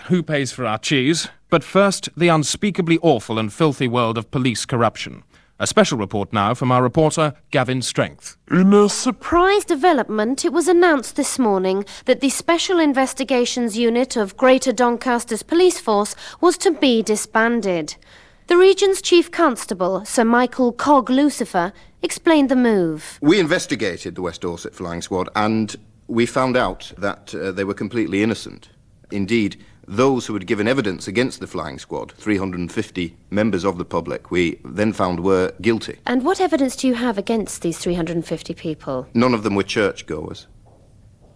Who pays for our cheese? But first, the unspeakably awful and filthy world of police corruption. A special report now from our reporter, Gavin Strength. In a surprise development, it was announced this morning that the Special Investigations Unit of Greater Doncaster's Police Force was to be disbanded. The region's Chief Constable, Sir Michael Cog Lucifer, explained the move. We investigated the West Dorset Flying Squad and we found out that they were completely innocent. Indeed, those who had given evidence against the flying squad, 350 members of the public, we then found were guilty. And what evidence do you have against these 350 people? None of them were churchgoers.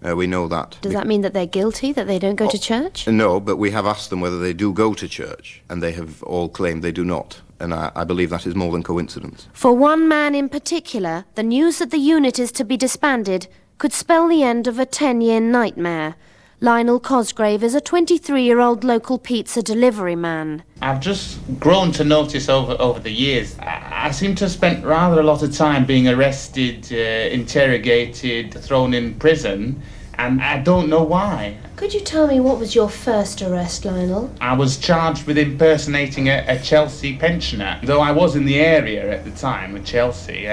We know that. Does that mean that they're guilty, that they don't go to church? No, but we have asked them whether they do go to church, and they have all claimed they do not. And I believe that is more than coincidence. For one man in particular, the news that the unit is to be disbanded could spell the end of a 10-year nightmare. Lionel Cosgrave is a 23-year-old local pizza delivery man. I've just grown to notice over the years. I seem to have spent rather a lot of time being arrested, interrogated, thrown in prison, and I don't know why. Could you tell me what was your first arrest, Lionel? I was charged with impersonating a Chelsea pensioner. Though I was in the area at the time of Chelsea,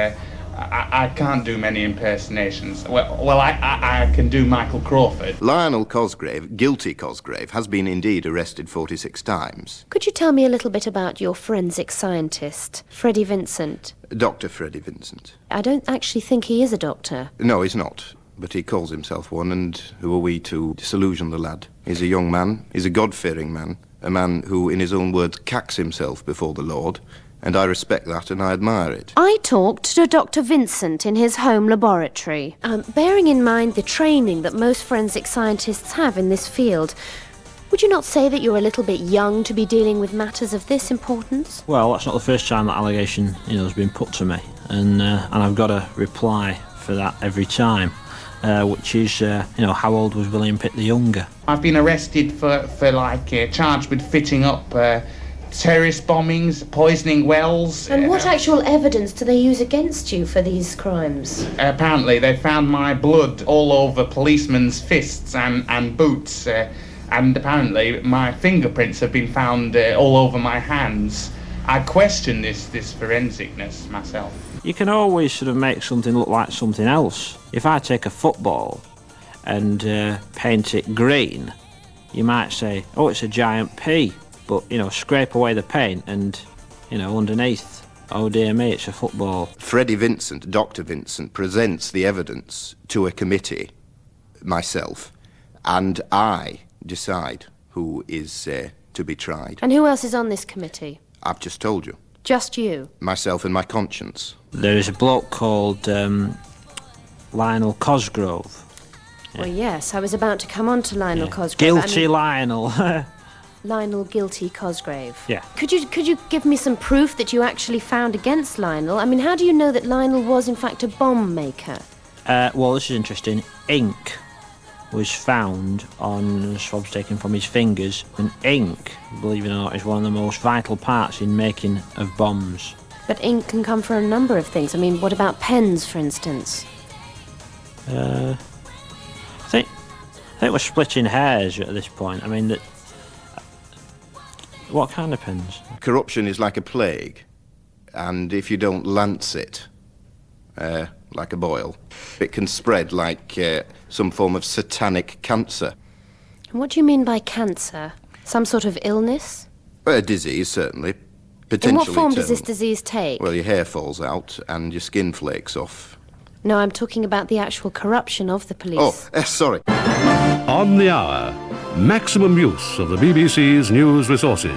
I can't do many impersonations. Well, I can do Michael Crawford. Lionel Cosgrave, guilty Cosgrave, has been indeed arrested 46 times. Could you tell me a little bit about your forensic scientist, Freddie Vincent? Dr. Freddie Vincent. I don't actually think he is a doctor. No, he's not. But he calls himself one, and who are we to disillusion the lad? He's a young man, he's a God-fearing man, a man who, in his own words, cacks himself before the Lord. And I respect that and I admire it. I talked to Dr. Vincent in his home laboratory. Bearing in mind the training that most forensic scientists have in this field, would you not say that you're a little bit young to be dealing with matters of this importance? Well, that's not the first time that allegation, has been put to me, and I've got a reply for that every time, which is, how old was William Pitt the Younger? I've been arrested for charged with fitting up terrorist bombings, poisoning wells. And what actual evidence do they use against you for these crimes? Apparently they found my blood all over policemen's fists and boots, and apparently my fingerprints have been found all over my hands. I question this forensicness myself. You can always sort of make something look like something else. If I take a football and paint it green, you might say, oh, it's a giant P. But, scrape away the paint and, underneath, oh dear me, it's a football. Freddie Vincent, Dr. Vincent, presents the evidence to a committee, myself, and I decide who is to be tried. And who else is on this committee? I've just told you. Just you? Myself and my conscience. There is a bloke called Lionel Cosgrove. Well, yes, I was about to come on to Lionel Cosgrove. Guilty Lionel. Lionel Guilty Cosgrave. Yeah. Could you give me some proof that you actually found against Lionel? I mean, how do you know that Lionel was in fact a bomb maker? Well, this is interesting. Ink was found on swabs taken from his fingers, and ink, believe it or not, is one of the most vital parts in making of bombs. But ink can come from a number of things. I mean, what about pens, for instance? I think we're splitting hairs at this point. I mean, what kind of pens? Corruption is like a plague, and if you don't lance it, like a boil, it can spread like some form of satanic cancer. And what do you mean by cancer? Some sort of illness? A disease, certainly. Potentially. In what form does this disease take? Well, your hair falls out and your skin flakes off. No, I'm talking about the actual corruption of the police. Oh, sorry. On the hour, maximum use of the BBC's news resources.